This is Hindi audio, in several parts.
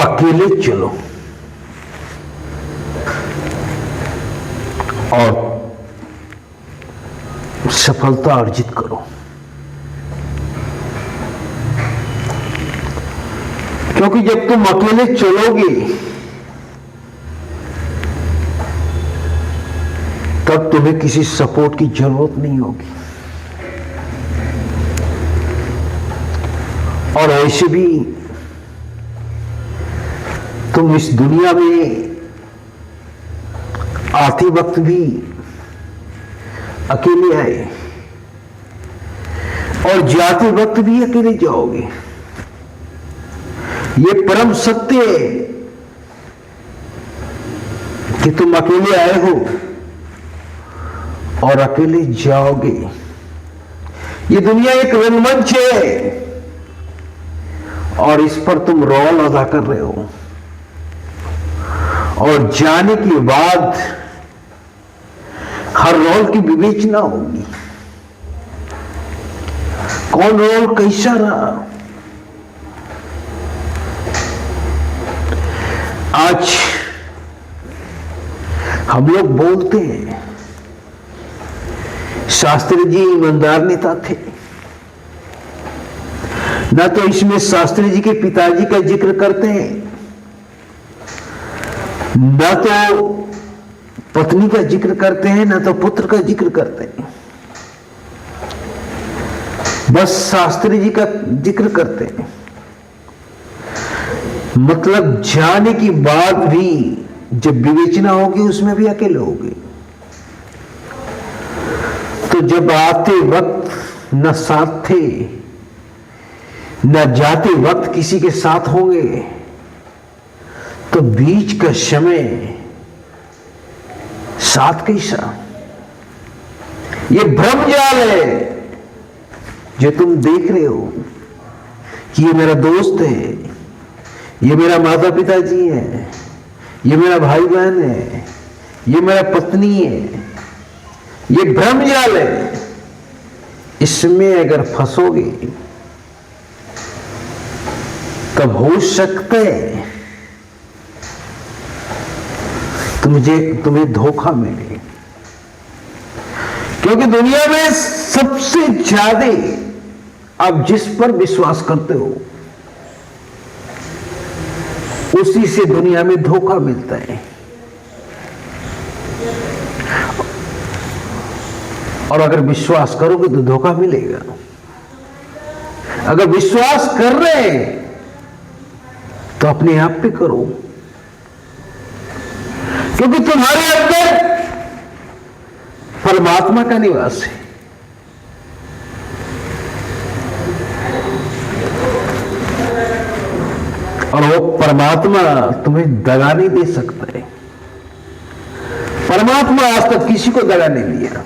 अकेले चलो और सफलता अर्जित करो। क्योंकि जब तुम अकेले चलोगे तब तुम्हें किसी सपोर्ट की जरूरत नहीं होगी। और ऐसे भी तुम इस दुनिया में आते वक्त भी अकेले आए और जाते वक्त भी अकेले जाओगे। ये परम सत्य है कि तुम अकेले आए हो और अकेले जाओगे। ये दुनिया एक रंगमंच है और इस पर तुम रोल अदा कर रहे हो और जाने के बाद हर रोल की विवेचना होगी। कौन रोल कैसा रहा। आज हम लोग बोलते हैं शास्त्री जी ईमानदार नेता थे। ना तो इसमें शास्त्री जी के पिताजी का जिक्र करते हैं, ना तो पत्नी का जिक्र करते हैं, ना तो पुत्र का जिक्र करते हैं। बस शास्त्री जी का जिक्र करते हैं। मतलब जाने के बाद भी जब विवेचना होगी उसमें भी अकेले होगे। तो जब आते वक्त न साथ थे न जाते वक्त किसी के साथ होंगे तो बीच का समय साथ कैसा। ये भ्रमजाल है जो तुम देख रहे हो कि ये मेरा दोस्त है, ये मेरा माता पिता जी है, ये मेरा भाई बहन है, ये मेरा पत्नी है। ये भ्रमजाल है। इसमें अगर फंसोगे तब हो सकता है तुम्हें धोखा मिले। क्योंकि दुनिया में सबसे ज्यादा आप जिस पर विश्वास करते हो उसी से दुनिया में धोखा मिलता है। और अगर विश्वास करोगे तो धोखा मिलेगा। अगर विश्वास कर रहे हैं तो अपने आप पे करो, क्योंकि तुम्हारे अंदर परमात्मा का निवास है। और वो परमात्मा तुम्हें दगा नहीं दे सकता है। परमात्मा आज तक किसी को दगा नहीं दिया,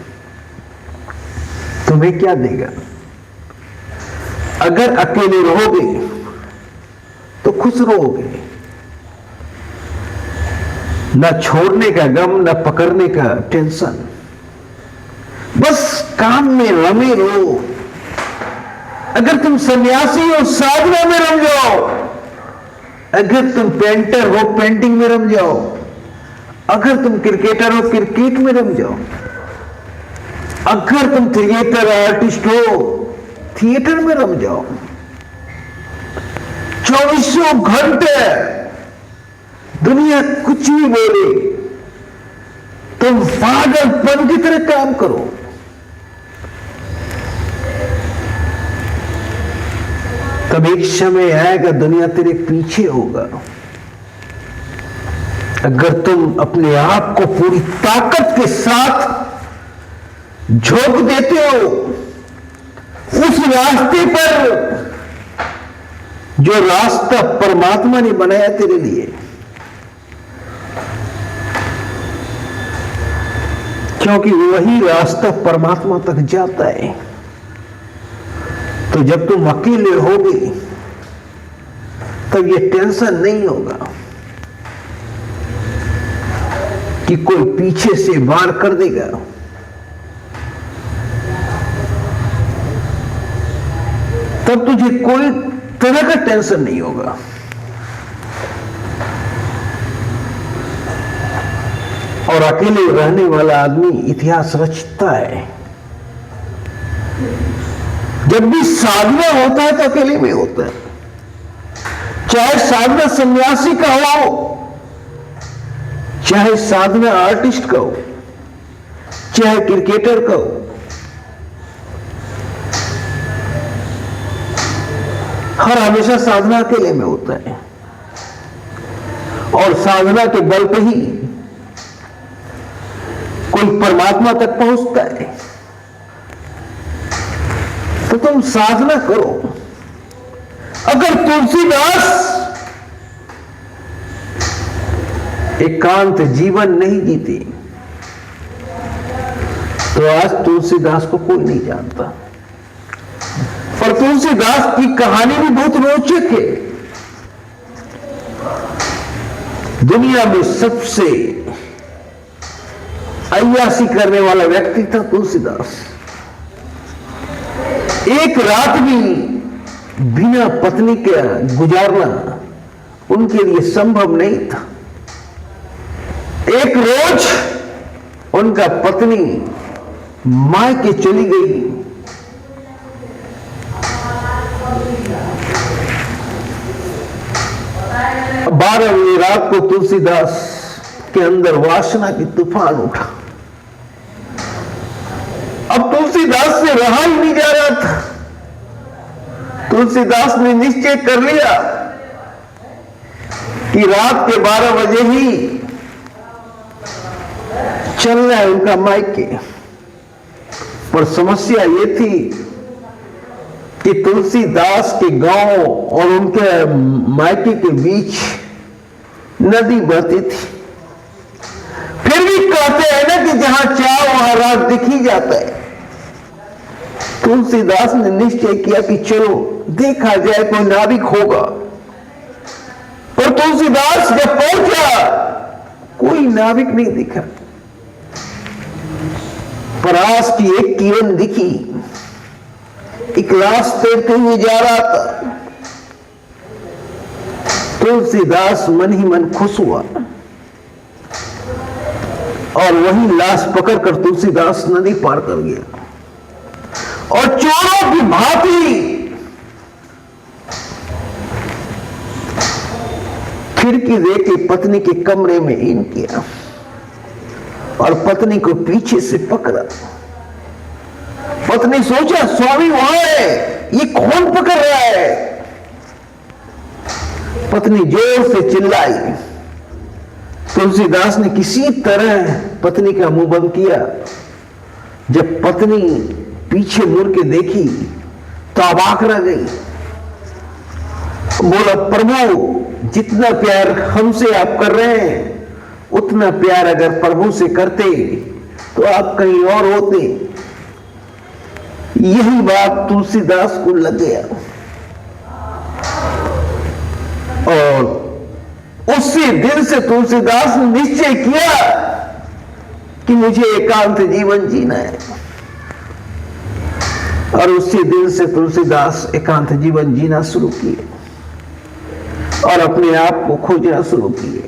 तुम्हें क्या देगा। अगर अकेले रहोगे तो खुश रहोगे, ना छोड़ने का गम, ना पकड़ने का टेंशन। बस काम में रमे रहो। अगर तुम सन्यासी हो साधना में रम जाओ, अगर तुम पेंटर हो पेंटिंग में रम जाओ, अगर तुम क्रिकेटर हो क्रिकेट में रम जाओ, अगर तुम थिएटर आर्टिस्ट हो थिएटर में रम जाओ। 24 घंटे दुनिया कुछ भी बोले तुम पागलपन की तरह काम करो। तब एक समय आएगा दुनिया तेरे पीछे होगा। अगर तुम अपने आप को पूरी ताकत के साथ झोंक देते हो उस रास्ते पर जो रास्ता परमात्मा ने बनाया तेरे लिए, क्योंकि वही रास्ता परमात्मा तक जाता है। तो जब तुम अकेले होगे तब ये टेंशन नहीं होगा कि कोई पीछे से वार कर देगा। तब तुझे कोई तरह का टेंशन नहीं होगा। और अकेले रहने वाला आदमी इतिहास रचता है। जब भी साधना होता है तो अकेले में होता है, चाहे साधना सन्यासी का हो, चाहे साधना आर्टिस्ट का हो, चाहे क्रिकेटर का हो, हर हमेशा साधना अकेले में होता है। और साधना के बल पे ही कोई परमात्मा तक पहुंचता है। तो तुम साधना करो। अगर तुलसीदास एकांत जीवन नहीं जीते तो आज तुलसीदास को कोई नहीं जानता। पर तुलसीदास की कहानी भी बहुत रोचक है। दुनिया में सबसे अय्यासी करने वाला व्यक्ति था तुलसीदास। एक रात भी बिना पत्नी के गुजारना उनके लिए संभव नहीं था। एक रोज उनका पत्नी मायके चली गई। 12 बजे रात को तुलसीदास के अंदर वासना की तूफान उठा। अब तुलसीदास से रहा ही नहीं जा रहा था। तुलसीदास ने निश्चय कर लिया कि रात के 12 बजे ही चलना है उनका मायके। पर समस्या ये थी कि तुलसीदास के गांव और उनके मायके के बीच नदी बहती थी। फिर भी कहते हैं ना कि जहां चाह वहां रात दिख ही जाता है। तुलसीदास ने निश्चय किया कि चलो देखा जाए, कोई नाविक होगा। पर तुलसीदास जब पहुंचा कोई नाविक नहीं दिखा। परास की एक किरण दिखी, एक लाश तैरते हुए जा रहा था। तुलसीदास मन ही मन खुश हुआ और वही लाश पकड़कर तुलसीदास नदी पार कर गया। और चोरों की भांति खिड़की देके पत्नी के कमरे में इन किया और पत्नी को पीछे से पकड़ा। पत्नी सोचा स्वामी वहां है, ये कौन पकड़ रहा है। पत्नी जोर से चिल्लाई। तुलसीदास ने किसी तरह पत्नी का मुंह बंद किया। जब पत्नी पीछे मुड़ के देखी तो अबाक रह गई। बोला, प्रभु जितना प्यार हमसे आप कर रहे हैं उतना प्यार अगर प्रभु से करते तो आप कहीं और होते। यही बात तुलसीदास को लग गया और उसी दिन से तुलसीदास ने निश्चय किया कि मुझे एकांत जीवन जीना है। और उसी दिन से तुलसीदास एकांत जीवन जीना शुरू किए और अपने आप को खोजना शुरू किए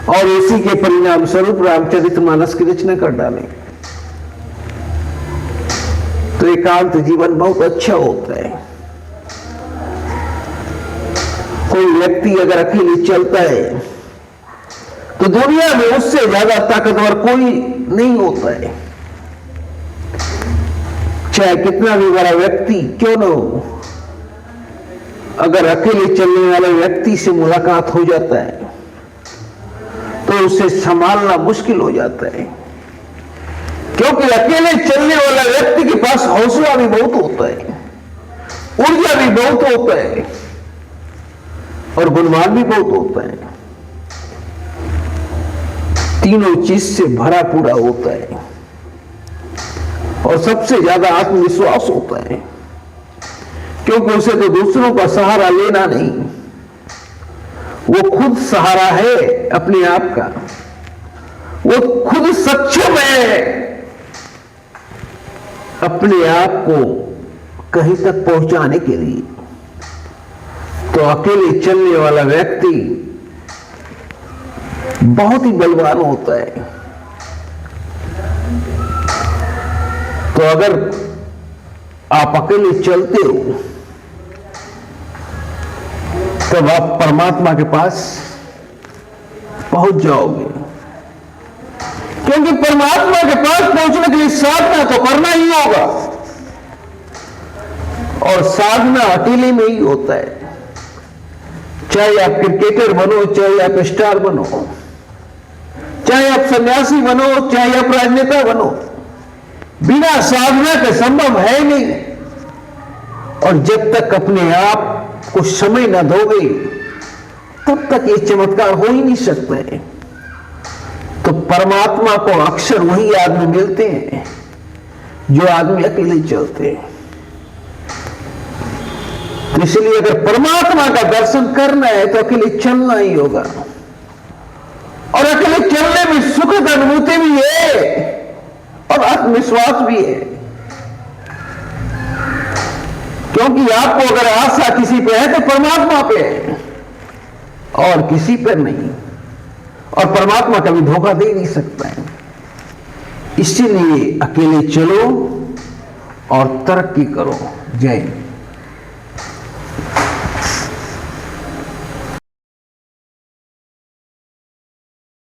और इसी के परिणाम स्वरूप रामचरितमानस की रचना कर डाले। तो एकांत जीवन बहुत अच्छा होता है। कोई व्यक्ति अगर अकेले चलता है तो दुनिया में उससे ज्यादा ताकतवर कोई नहीं होता है। चाहे कितना भी बड़ा व्यक्ति क्यों न हो, अगर अकेले चलने वाले व्यक्ति से मुलाकात हो जाता है तो उसे संभालना मुश्किल हो जाता है। क्योंकि अकेले चलने वाला व्यक्ति के पास हौसला भी बहुत होता है, ऊर्जा भी बहुत होता है और गुणवान भी बहुत होता है। तीनों चीज से भरा पूरा होता है और सबसे ज्यादा आत्मविश्वास होता है। क्योंकि उसे तो दूसरों का सहारा लेना नहीं, वो खुद सहारा है अपने आप का। वो खुद सक्षम है अपने आप को कहीं तक पहुंचाने के लिए। तो अकेले चलने वाला व्यक्ति बहुत ही बलवान होता है। तो अगर आप अकेले चलते हो तब आप परमात्मा के पास पहुंच जाओगे, क्योंकि परमात्मा के पास पहुंचने के लिए साधना तो करना ही होगा, और साधना अकेले में ही होता है। चाहे आप क्रिकेटर बनो, चाहे आप स्टार बनो, चाहे आप सन्यासी बनो, चाहे आप राजनेता बनो, बिना साधना के संभव है नहीं। और जब तक अपने आप को समय न दोगे तब तक ये चमत्कार हो ही नहीं सकते हैं। तो परमात्मा को अक्सर वही आदमी मिलते हैं जो आदमी अकेले चलते हैं। तो इसलिए अगर परमात्मा का दर्शन करना है तो अकेले चलना ही होगा, और अकेले चलने में सुखद अनुभूति भी है और आत्मविश्वास भी है, क्योंकि आपको अगर आशा किसी पे है तो परमात्मा पे है और किसी पर नहीं, और परमात्मा कभी धोखा दे नहीं सकता है। इसीलिए अकेले चलो और तरक्की करो। जय हिंद।